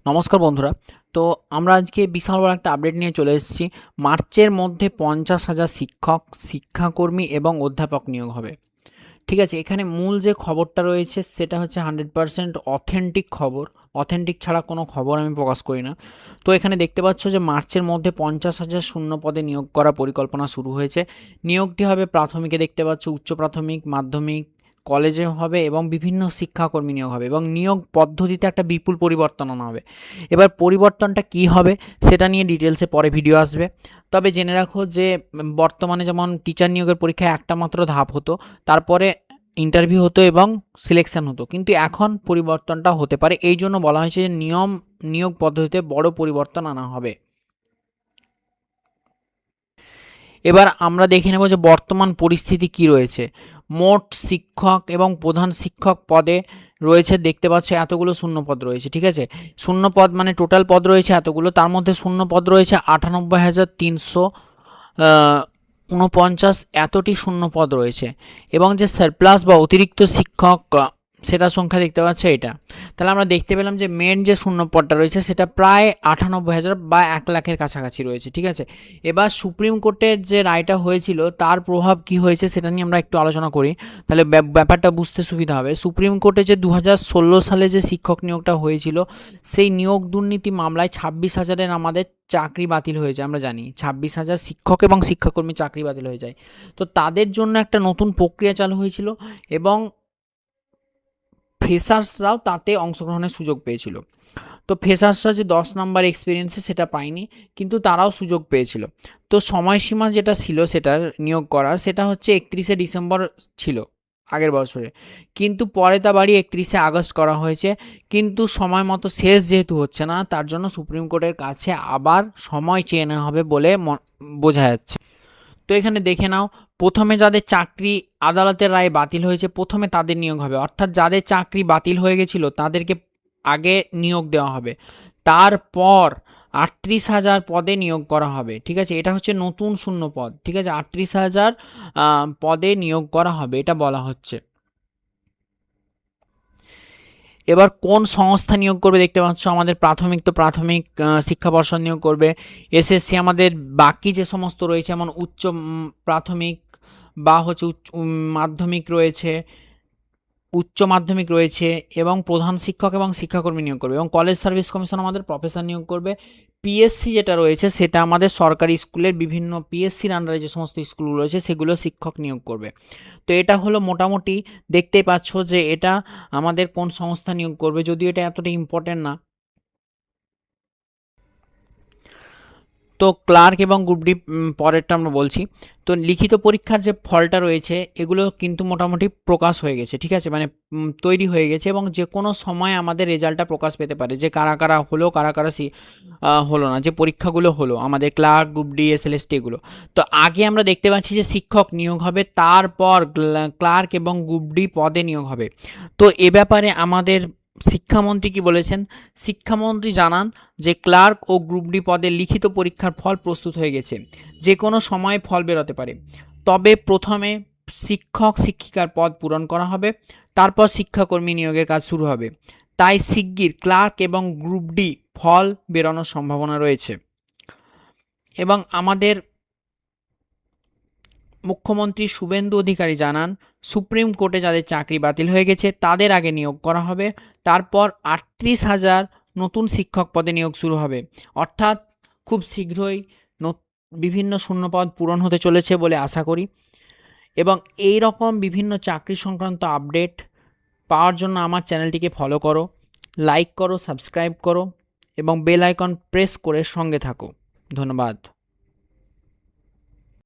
নমস্কার বন্ধুরা। তো আমরা আজকে বিশাল বড় একটা আপডেট নিয়ে চলে এসেছি। মার্চের মধ্যে 50,000 শিক্ষক, শিক্ষাকর্মী এবং অধ্যাপক নিয়োগ হবে। ঠিক আছে, এখানে মূল যে খবরটা রয়েছে সেটা হচ্ছে 100% অথেন্টিক খবর। অথেন্টিক ছাড়া কোনো খবর আমি প্রকাশ করি না। তো এখানে দেখতে পাচ্ছ যে মার্চের মধ্যে 50,000 শূন্য পদে নিয়োগ করার পরিকল্পনা শুরু হয়েছে। নিয়োগটি হবে প্রাথমিকে দেখতে পাচ্ছ, উচ্চ প্রাথমিক, মাধ্যমিক, কলেজে হবে এবং বিভিন্ন শিক্ষাকর্মী নিয়োগ হবে এবং নিয়োগ পদ্ধতিতে একটা বিপুল পরিবর্তন আনা হবে। এবার পরিবর্তনটা কি হবে সেটা নিয়ে ডিটেলসে পরে ভিডিও আসবে। তবে জেনে রাখো যে বর্তমানে যেমন টিচার নিয়োগের পরীক্ষায় একটা মাত্র ধাপ হতো, তারপরে ইন্টারভিউ হতো এবং সিলেকশন হতো, কিন্তু এখন পরিবর্তনটা হতে পারে। এই জন্য বলা হয়েছে যে নিয়োগ পদ্ধতিতে বড় পরিবর্তন আনা হবে। এবার আমরা দেখে নেব যে বর্তমান পরিস্থিতি কি রয়েছে। মোট শিক্ষক এবং প্রধান শিক্ষক পদে রয়েছে, দেখতে পাচ্ছ এতগুলো শূন্য পদ রয়েছে। ঠিক আছে, শূন্য পদ মানে টোটাল পদ রয়েছে এতগুলো, তার মধ্যে শূন্য পদ রয়েছে 98,349, এতটি শূন্য পদ রয়েছে। এবং যে সারপ্লাস বা অতিরিক্ত শিক্ষক সেটার সংখ্যা দেখতে পাচ্ছে এটা। তাহলে আমরা দেখতে পেলাম যে মেন যে শূন্য পদটা রয়েছে সেটা প্রায় 98,000 বা 1,00,000-এর কাছাকাছি রয়েছে। ঠিক আছে, এবার সুপ্রিম কোর্টের যে রায়টা হয়েছিল তার প্রভাব কি হয়েছে সেটা নিয়ে আমরা একটু আলোচনা করি, তাহলে ব্যাপারটা বুঝতে সুবিধা হবে। সুপ্রিম কোর্টে যে 2016 সালে যে শিক্ষক নিয়োগটা হয়েছিল, সেই নিয়োগ দুর্নীতি মামলায় 26,000-এর আমাদের চাকরি বাতিল হয়ে যায়। আমরা জানি 26,000 শিক্ষক এবং শিক্ষাকর্মী চাকরি বাতিল হয়ে যায়। তো তাদের জন্য একটা নতুন প্রক্রিয়া চালু হয়েছিল এবং ফ্রেশার্সরাও তাতে অংশগ্রহণের সুযোগ পেয়েছিল। তো ফ্রেশার্সরা যে 10 নাম্বার এক্সপিরিয়েন্সে সেটা পায়নি, কিন্তু তারাও সুযোগ পেয়েছিল। তো সময়সীমা যেটা ছিল সেটার নিয়োগ করার, সেটা হচ্ছে 31শে ডিসেম্বর ছিল আগের বছরে, কিন্তু পরে তা বাড়িয়ে 31শে আগস্ট করা হয়েছে। কিন্তু সময় মতো শেষ যেহেতু হচ্ছে না, তার জন্য সুপ্রিম কোর্টের কাছে আবার সময় চেয়ে নেওয়া হবে বলে বোঝা যাচ্ছে। তো এখানে দেখে নাও, প্রথমে যাদের চাকরি আদালতের রায়ে বাতিল হয়েছে প্রথমে তাদের নিয়োগ হবে, অর্থাৎ যাদের চাকরি বাতিল হয়ে গেছিল তাদেরকে আগে নিয়োগ দেওয়া হবে। তারপর 38,000 পদে নিয়োগ করা হবে। ঠিক আছে, এটা হচ্ছে নতুন শূন্য পদ। ঠিক আছে, 38,000 পদে নিয়োগ করা হবে, এটা বলা হচ্ছে। এবার কোন সংস্থা নিয়োগ করবে দেখতে পাচ্ছ, আমাদের প্রাথমিক তো প্রাথমিক শিক্ষা পর্ষদ নিয়োগ করবে। এসএসসি আমাদের বাকি যে সমস্ত রয়েছে, যেমন উচ্চ প্রাথমিক বা হচ্ছে মাধ্যমিক রয়েছে, উচ্চ মাধ্যমিক রয়েছে, এবং প্রধান শিক্ষক এবং শিক্ষাকর্মী নিয়োগ করবে। এবং কলেজ সার্ভিস কমিশন আমাদের প্রফেসর নিয়োগ করবে। পিএসসি যেটা রয়েছে সেটা আমাদের সরকারি স্কুলের বিভিন্ন পিএসসির আন্ডারে যে সমস্ত স্কুলগুলো রয়েছে সেগুলো শিক্ষক নিয়োগ করবে। তো এটা হলো মোটামুটি, দেখতেই পাচ্ছ যে এটা আমাদের কোন সংস্থা নিয়োগ করবে, যদিও এটা এতটা ইম্পর্টেন্ট না। তো ক্লার্ক এবং গ্রুপ ডি পরেরটা আমরা বলছি। তো লিখিত পরীক্ষার যে ফলটা রয়েছে এগুলো কিন্তু মোটামুটি প্রকাশ হয়ে গেছে। ঠিক আছে, মানে তৈরি হয়ে গেছে এবং যে কোনো সময় আমাদের রেজাল্টটা প্রকাশ পেতে পারে, যে কারা কারা হলো কারা কারা হলো না, যে পরীক্ষাগুলো হলো আমাদের ক্লার্ক, গ্রুপ ডি, এসএলএসটি এগুলো। তো আগে আমরা দেখতে পাচ্ছি যে শিক্ষক নিয়োগ হবে, তারপর ক্লার্ক এবং গ্রুপ ডি পদে নিয়োগ হবে। তো এ ব্যাপারে আমাদের শিক্ষামন্ত্রী কি বলেছেন? শিক্ষামন্ত্রী জানান যে ক্লার্ক ও গ্রুপ ডি পদের লিখিত পরীক্ষার ফল প্রস্তুত হয়ে গেছে, যে কোনো সময় ফল বেরোতে পারে। তবে প্রথমে শিক্ষক শিক্ষিকার পদ পূরণ করা হবে, তারপর শিক্ষাকর্মী নিয়োগের কাজ শুরু হবে। তাই শিগগির ক্লার্ক এবং গ্রুপ ডি ফল বেরোনোর সম্ভাবনা রয়েছে। এবং আমাদের মুখ্যমন্ত্রী শুভেন্দু অধিকারী জানান, সুপ্রিম কোর্টে যাদের চাকরি বাতিল হয়ে গেছে তাদের আগে নিয়োগ করা হবে, তারপর 38,000 নতুন শিক্ষক পদে নিয়োগ শুরু হবে। অর্থাৎ খুব শীঘ্রই বিভিন্ন শূন্যপদ পূরণ হতে চলেছে বলে আশা করি। এবং এই রকম বিভিন্ন চাকরি সংক্রান্ত আপডেট পাওয়ার জন্য আমার চ্যানেলটিকে ফলো করো, লাইক করো, সাবস্ক্রাইব করো এবং বেল আইকন প্রেস করে সঙ্গে থাকো। ধন্যবাদ।